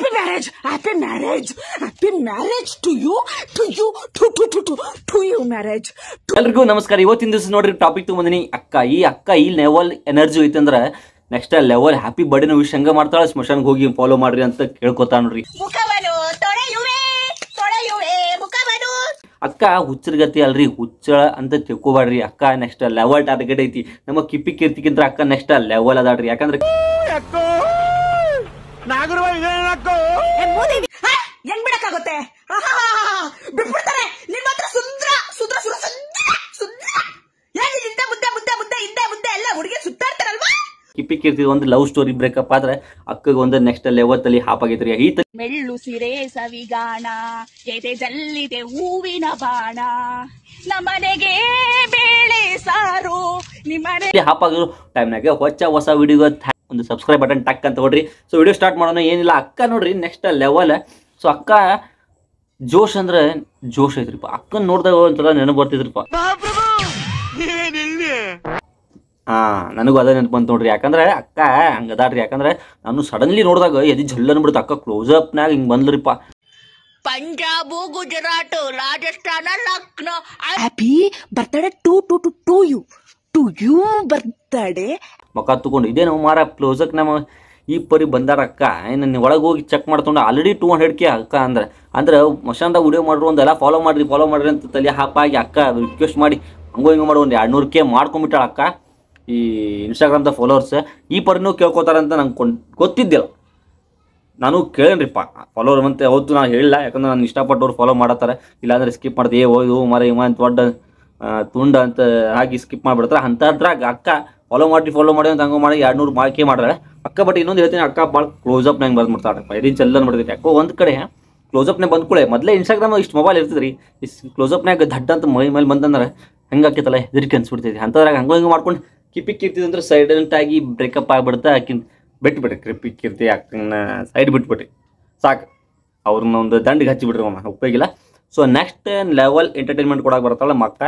Happy marriage, happy marriage, happy marriage to you, to you, to you marriage. ಎಲ್ರಿಗೂ ನಮಸ್ಕಾರ. ಇವತ್ತಿನ ದಿವಸ ನೋಡ್ರಿ ಟಾಪಿಕ್ ತಗೊಂಬಂದಿನಿ. ಅಕ್ಕ ಈ ಲೆವೆಲ್ ಎನರ್ಜಿ ಐತೆ ಅಂದ್ರೆ ನೆಕ್ಸ್ಟ್ ಲೆವೆಲ್ ಹ್ಯಾಪಿ ಬರ್ಡೇನ ವಿಶ್ ಹಂಗ ಮಾಡ್ತಾಳೆ. ಸ್ಮಶಾನ್ಗೆ ಹೋಗಿ ಫಾಲೋ ಮಾಡ್ರಿ ಅಂತ ಕೇಳ್ಕೊತಾ ನೋಡ್ರಿ. ಅಕ್ಕ ಹುಚ್ಚರ್ಗತಿ ಅಲ್ರಿ, ಹುಚ್ಚಳ ಅಂತ ತಿಳ್ಕೊಬ್ಯಾಡ್ರಿ. ಅಕ್ಕ ನೆಕ್ಸ್ಟ್ ಲೆವೆಲ್ ಟಾರ್ಗೆಟ್ ಐತಿ. ನಮ್ಮ ಕಿಪ್ಪಿ ಕೀರ್ತಿಗಿಂತ ಅಕ್ಕ ನೆಕ್ಸ್ಟ್ ಲೆವೆಲ್ ಅದಾಡ್ರಿ. ಯಾಕಂದ್ರೆ ಹೆಂಗ್ ಬಿಡಕ್ಕಾಗುತ್ತೆ? ಬಿಟ್ಬಿಡ್ತಾರೆ. ನಿಮ್ಮ ಹತ್ರ ಸುಂದ್ರ ಮುದ್ದೆ ಎಲ್ಲ ಹುಡುಗಿ ಸುತ್ತಾಡ್ತಾರಲ್ವಾ? ಕಿಪ್ಪಿ ಕೀರ್ತಿ ಒಂದು ಲವ್ ಸ್ಟೋರಿ ಬ್ರೇಕಪ್ ಆದ್ರೆ ಅಕ್ಕಗೆ ಒಂದು ನೆಕ್ಸ್ಟ್ ಲೆವೆಲ್ ತಲಿ ಹಾಪಾಗೈತ್ರಿ. ಈ ಮೆಳ್ಳು ಸಿರೆ ಸವಿಗಾಣ ಎದೆ ಜಲ್ಲಿದೆ ಹೂವಿನ ಬಾಣ ನಮ್ಮನೆಗೆ ಬೇಳೆ ಸಾರು ನಿಮ್ಮನೆ ಹಾಪಾಗಿರೋ ಟೈಮ್ನಾಗ ಹೊಸ ವಿಡಿಯೋ ಒಂದು ಸಬ್ಸ್ಕ್ರೈಬ್ ಬಟನ್ ಟಕ್ ಅಂತ ಹೊಡ್ರಿ. ಸೊ ವಿಡಿಯೋ ಸ್ಟಾರ್ಟ್ ಮಾಡೋಣ. ಏನಿಲ್ಲ, ಅಕ್ಕ ನೋಡ್ರಿ ನೆಕ್ಸ್ಟ್ ಲೆವೆಲ್. ಸೊ ಅಕ್ಕ ಜೋಶ್ ಅಂದ್ರೆ ಜೋಶ್ ಐತ್ರಿಪ್ಪ. ಅಕ್ಕನ ನೋಡಿದಾಗ ಒಂಥರ ನೆನಪು ಬರ್ತಿದ್ರಿಪ್ಪ. ನನಗೂ ಅದೇ ನೆನಪು ಬಂತು ನೋಡ್ರಿ. ಯಾಕಂದ್ರೆ ಅಕ್ಕ ಹಂಗದಾಡ್ರಿ. ಯಾಕಂದ್ರೆ ನಾನು ಸಡನ್ಲಿ ನೋಡಿದಾಗ ಎದಿ ಜಲ್ಲ ಅನ್ಬಿಡ್ತು. ಅಕ್ಕ ಕ್ಲೋಸ್ ಅಪ್ನಾಗ ಹಿಂಗ್ ಬಂದ್ರಿಪ್ಪ. Punjab Gujarat Rajasthan Lucknow. Happy birthday to you birthday. ಮಕ್ಕ ತಗೊಂಡು ಇದೇ ನಾವು ಮಾರ ಕ್ಲೋಸಕ್ ನಮ್ಮ ಈ ಪರಿ ಬಂದಾರ ಅಕ್ಕ. ಏನು ಒಳಗೆ ಹೋಗಿ ಚೆಕ್ ಮಾಡ್ಕೊಂಡು ಆಲ್ರೆಡಿ 200K ಅಕ್ಕ ಅಂದ್ರೆ ಮಶಾನ್ದಾಗ ವಿಡಿಯೋ ಮಾಡ್ರು ಒಂದೆಲ್ಲ ಫಾಲೋ ಮಾಡ್ರಿ ಅಂತ ತಲೆ ಹಾಪಾಗಿ ಅಕ್ಕ ರಿಕ್ವೆಸ್ಟ್ ಮಾಡಿ ಹಿಂಗೆ ಮಾಡೋ ಒಂದು 200K ಮಾಡ್ಕೊಂಬಿಟ್ಟಾಳ ಅಕ್ಕ. ಈ ಇನ್ಸ್ಟಾಗ್ರಾಮ್ದ ಫಾಲೋವರ್ಸ್ ಈ ಪರಿನೂ ಕೇಳ್ಕೊತಾರಂತ ನಂಗೆ ಗೊತ್ತಿದ್ದಿಲ್ಲ. ನಾನು ಕೇಳೇನ್ರಿಪ್ಪ ಫಾಲೋವರ್ ಅಂತ ಅವತ್ತು ನಾನು ಹೇಳಿಲ್ಲ. ಯಾಕಂದ್ರೆ ನಾನು ಇಷ್ಟಪಟ್ಟವ್ರು ಫಾಲೋ ಮಾಡತ್ತಾರೆ. ಇಲ್ಲಾಂದ್ರೆ ಸ್ಕಿಪ್ ಮಾಡ್ದೆ ಹೋಯ್ದು ಮರ ಇವಂತ ದೊಡ್ಡ ತುಂಡ ಅಂತ ಹಾಕಿ ಸ್ಕಿಪ್ ಮಾಡಿಬಿಡ್ತಾರೆ. ಅಂಥದ್ರಾಗ ಅಕ್ಕ ಫಾಲೋ ಮಾಡಿ ಅಂತ ಹಂಗೆ ಮಾಡಿ 200K ಮಾಡ್ರೆ ಅಕ್ಕ. ಬಟ್ ಇನ್ನೊಂದು ಹೇಳ್ತೀನಿ, ಅಕ್ಕ ಭಾಳ ಕ್ಲೋಸಪ್ನಾಗ ಬಂದ್ಬಿಡ್ತಾಳೆ. ಇದೀನ್ ಚೆಲ್ಲ ನೋಡ್ತೈತಿ. ಯಾಕೋ ಒಂದು ಕಡೆ ಕ್ಲೋಸಪ್ನಾಗ ಬಂದ್ಕೊಳ್ಳೆ ಮೊದಲೇ ಇನ್ಸ್ಟಾಗ್ರಾಮ್ ಇಷ್ಟು ಮೊಬೈಲ್ ಇರ್ತದ್ರಿ. ಇಷ್ಟು ಕ್ಲೋಸಪ್ನಾಗ ದಡ್ಡ ಅಂತ ಮೈ ಮೇಲೆ ಬಂದಂದ್ರೆ ಹೆಂಗೆ ಆಕೈತಲ್ಲ ಹೆದರಿಕೆ ಅನ್ಸ್ಬಿಡ್ತೈತಿ. ಅಂಥದ್ರಾಗ ಹಂಗೆ ಮಾಡ್ಕೊಂಡು ಕಿಪ್ಪಿ ಕೀರ್ತಿದಂದ್ರೆ ಸೈಲೆಂಟ್ ಆಗಿ ಬ್ರೇಕಪ್ ಆಗಿಬಿಡುತ್ತೆ. ಆಕಿನ ಬಿಟ್ಬಿಟ್ರಿ. ಕಿಪ್ಪಿ ಕೀರ್ತಿ ಅಕ್ಕನ ಸೈಡ್ ಬಿಟ್ಬಿಟ್ರಿ ಸಾಕು. ಅವ್ರನ್ನ ಒಂದು ದಂಡಿಗೆ ಹಚ್ಚಿಬಿಟ್ರಿ. ಅವನ್ನ ಉಪಯೋಗಿಲ್ಲ. ಸೊ ನೆಕ್ಸ್ಟ್ ಲೆವೆಲ್ ಎಂಟರ್ಟೈನ್ಮೆಂಟ್ ಕೊಡಕ್ಕೆ ಬರ್ತಾಳೆ ಮಕ್ಕ.